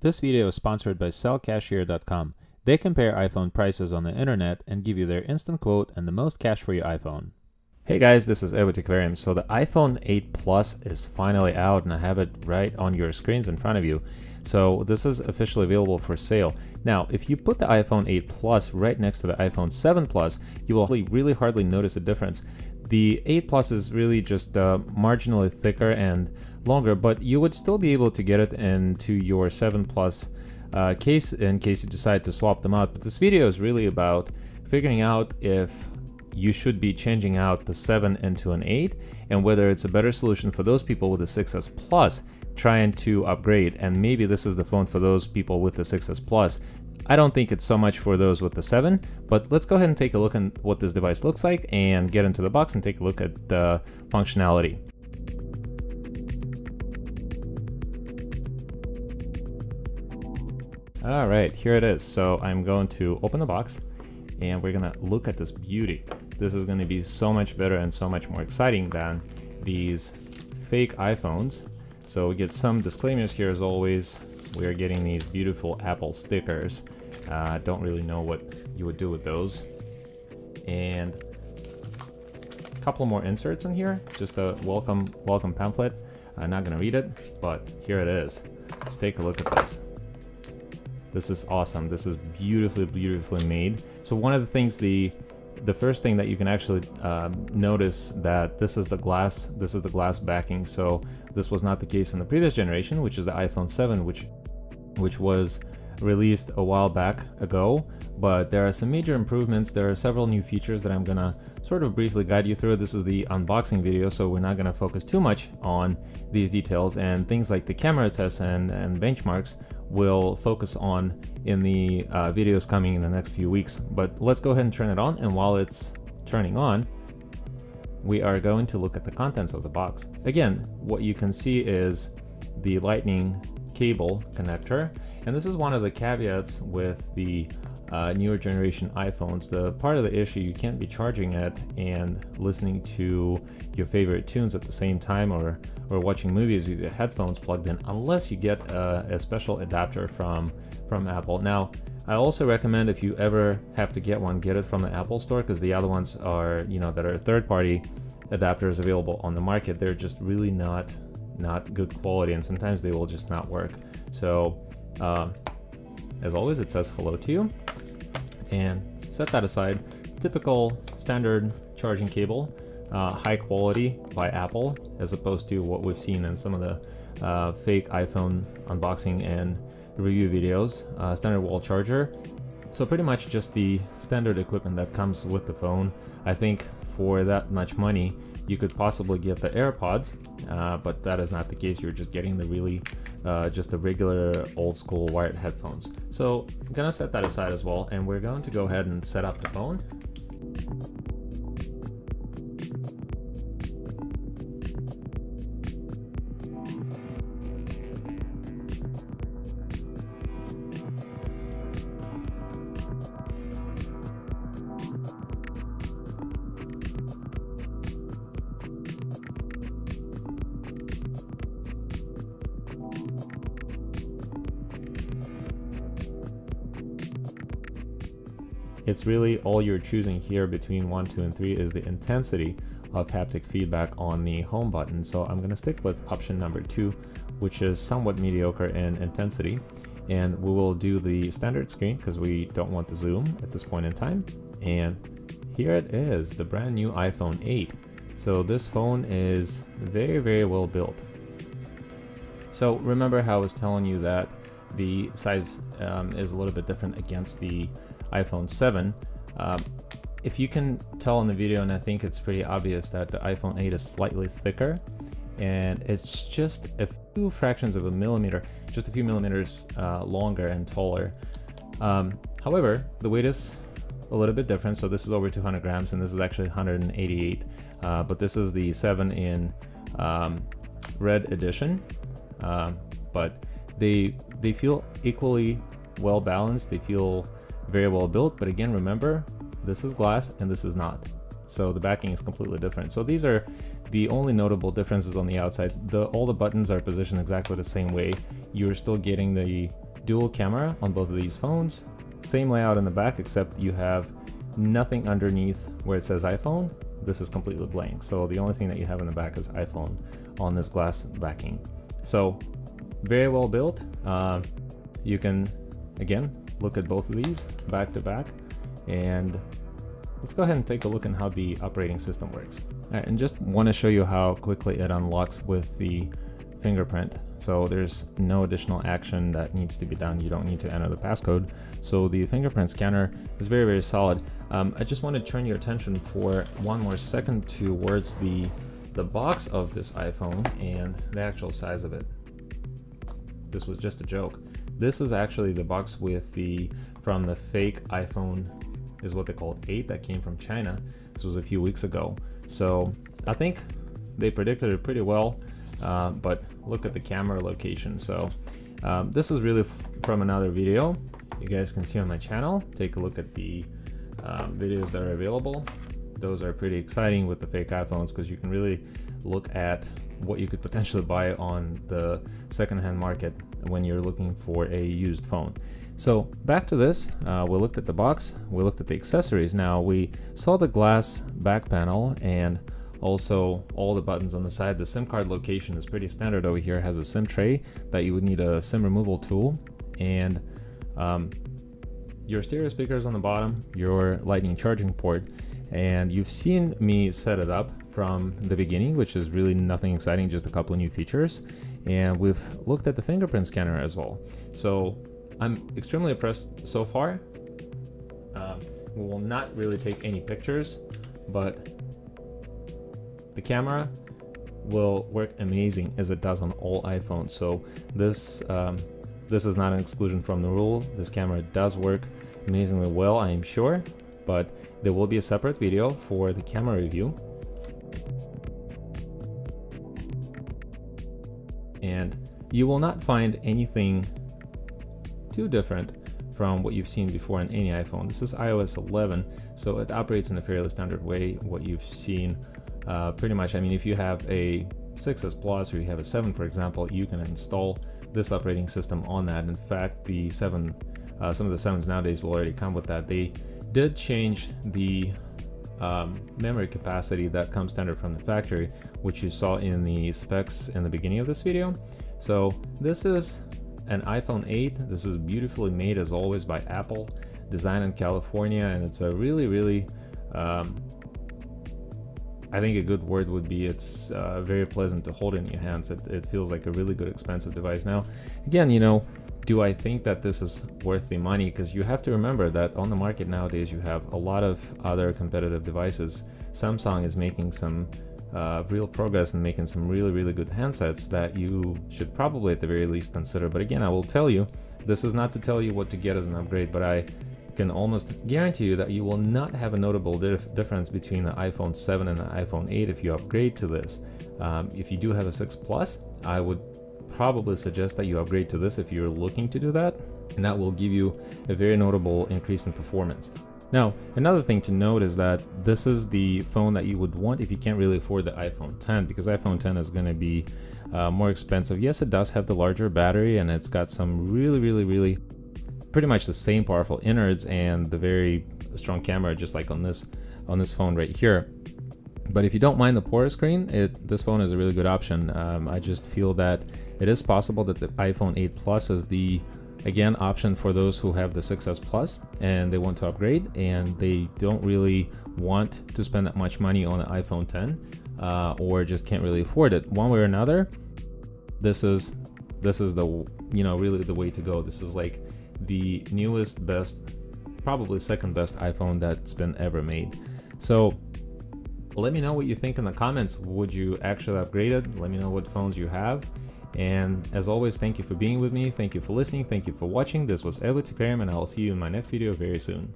This video is sponsored by sellcashier.com. They compare iPhone prices on the internet and give you their instant quote and the most cash for your iPhone. Hey guys, this is Aquarium. So the iPhone 8 Plus is finally out and I have it right on your screens in front of you. So this is officially available for sale. Now, if you put the iPhone 8 Plus right next to the iPhone 7 Plus, you will really hardly notice a difference. The 8 Plus is really just marginally thicker and longer, but you would still be able to get it into your 7 Plus case in case you decide to swap them out. But this video is really about figuring out if you should be changing out the 7 into an 8 and whether it's a better solution for those people with the 6S Plus trying to upgrade, and maybe this is the phone for those people with the 6S Plus. I don't think it's so much for those with the 7, but let's go ahead and take a look at what this device looks like and get into the box and take a look at the functionality. All right, here it is. So I'm going to open the box and we're gonna look at this beauty. This is gonna be so much better and so much more exciting than these fake iPhones. So we get some disclaimers here as always. We are getting these beautiful Apple stickers. Don't really know what you would do with those. And a couple more inserts in here. Just a welcome pamphlet. I'm not gonna read it, but here it is. Let's take a look at this. This is awesome. This is beautifully made. So one of the things, the first thing that you can actually notice that this is the glass backing. So this was not the case in the previous generation, which is the iPhone 7, which was released a while back ago. But there are some major improvements. There are several new features that I'm gonna sort of briefly guide you through. This is the unboxing video, so we're not gonna focus too much on these details, and things like the camera tests and benchmarks will focus on in the videos coming in the next few weeks. But let's go ahead and turn it on, and while it's turning on, we are going to look at the contents of the box. Again, what you can see is the lightning cable connector, and this is one of the caveats with the newer generation iPhones. The part of the issue, you can't be charging it and listening to your favorite tunes at the same time, or watching movies with your headphones plugged in, unless you get a special adapter from Apple. Now, I also recommend, if you ever have to get one, get it from the Apple Store, because the other ones are, that are third-party adapters available on the market, they're just really not good quality, and sometimes they will just not work. So as always, it says hello to you, and set that aside. Typical standard charging cable, high quality by Apple, as opposed to what we've seen in some of the fake iPhone unboxing and review videos. Standard wall charger. So pretty much just the standard equipment that comes with the phone. I think for that much money, you could possibly get the AirPods, but that is not the case. You're just getting the really just the regular old school wired headphones. So I'm gonna set that aside as well, and we're going to go ahead and set up the phone. It's really all you're choosing here between 1, 2, and 3 is the intensity of haptic feedback on the home button. So I'm going to stick with option number 2, which is somewhat mediocre in intensity. And we will do the standard screen because we don't want the zoom at this point in time. And here it is, the brand new iPhone 8. So this phone is very well built. So remember how I was telling you that the size is a little bit different against the iPhone 7. If you can tell in the video, and I think it's pretty obvious, that the iPhone 8 is slightly thicker, and it's just a few fractions of a millimeter, just a few millimeters longer and taller. However, the weight is a little bit different. So this is over 200 grams, and this is actually 188. But this is the 7 in red edition. But they feel equally well balanced. They feel very well built, but again, remember, this is glass and this is not. So the backing is completely different. So these are The only notable difference is on the outside. All the buttons are positioned exactly the same way. You're still getting the dual camera on both of these phones. Same layout in the back, except you have nothing underneath where it says iPhone. This is completely blank. So the only thing that you have in the back is iPhone on this glass backing. So very well built. You can, again, look at both of these back to back, and let's go ahead and take a look at how the operating system works. All right, and just want to show you how quickly it unlocks with the fingerprint. So there's no additional action that needs to be done. You don't need to enter the passcode. So the fingerprint scanner is very, very solid. I just want to turn your attention for one more second towards the box of this iPhone and the actual size of it. This was just a joke. This is actually the box from the fake iPhone, is what they call 8, that came from China. This was a few weeks ago. So I think they predicted it pretty well, but look at the camera location. So this is really from another video you guys can see on my channel. Take a look at the videos that are available. Those are pretty exciting with the fake iPhones, because you can really look at what you could potentially buy on the secondhand market when you're looking for a used phone. So back to this, we looked at the box, we looked at the accessories. Now we saw the glass back panel and also all the buttons on the side. The SIM card location is pretty standard over here. It has a SIM tray that you would need a SIM removal tool, and your stereo speakers on the bottom, your lightning charging port, and you've seen me set it up from the beginning, which is really nothing exciting, just a couple of new features. And we've looked at the fingerprint scanner as well. So I'm extremely impressed so far. We will not really take any pictures, but the camera will work amazing as it does on all iPhones. So this is not an exclusion from the rule. This camera does work amazingly well, I am sure, but there will be a separate video for the camera review. And you will not find anything too different from what you've seen before in any iPhone. This is iOS 11, so it operates in a fairly standard way, what you've seen pretty much. I mean, if you have a 6S Plus or you have a 7, for example, you can install this operating system on that. In fact, the 7, some of the 7s nowadays will already come with that. They did change the memory capacity that comes standard from the factory, which you saw in the specs in the beginning of this video. So this is an iPhone 8. This is beautifully made as always by Apple, designed in California, and it's a really I think a good word would be it's very pleasant to hold in your hands. It feels like a really good expensive device. Now again, you know, do I think that this is worth the money? Because you have to remember that on the market nowadays you have a lot of other competitive devices. Samsung is making some real progress and making some really good handsets that you should probably at the very least consider. But again, I will tell you, this is not to tell you what to get as an upgrade, but I can almost guarantee you that you will not have a notable difference between the iPhone 7 and the iPhone 8 if you upgrade to this. If you do have a 6 Plus, I would probably suggest that you upgrade to this if you're looking to do that, and that will give you a very notable increase in performance. Now, another thing to note is that this is the phone that you would want if you can't really afford the iPhone 10, because iPhone 10 is going to be more expensive. Yes, it does have the larger battery, and it's got some really pretty much the same powerful innards and the very strong camera, just like on this phone right here. But if you don't mind the porous screen, this phone is a really good option. I just feel that it is possible that the iPhone 8 Plus is the, again, option for those who have the 6S Plus and they want to upgrade and they don't really want to spend that much money on an iPhone 10 or just can't really afford it. One way or another, this is the, you know, really the way to go. This is like the newest, best, probably second best iPhone that's been ever made. So let me know what you think in the comments. Would you actually upgrade it? Let me know what phones you have. And as always, thank you for being with me. Thank you for listening. Thank you for watching. This was Edward Karim, and I'll see you in my next video very soon.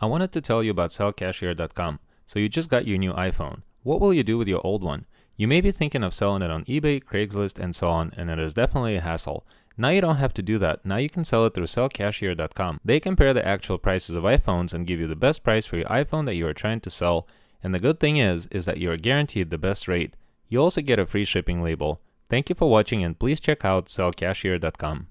I wanted to tell you about sellcashier.com. So you just got your new iPhone. What will you do with your old one? You may be thinking of selling it on eBay, Craigslist, and so on, and it is definitely a hassle. Now you don't have to do that. Now you can sell it through sellcashier.com. They compare the actual prices of iPhones and give you the best price for your iPhone that you are trying to sell, And the good thing is that you're guaranteed the best rate. You also get a free shipping label. Thank you for watching, and please check out sellcashier.com.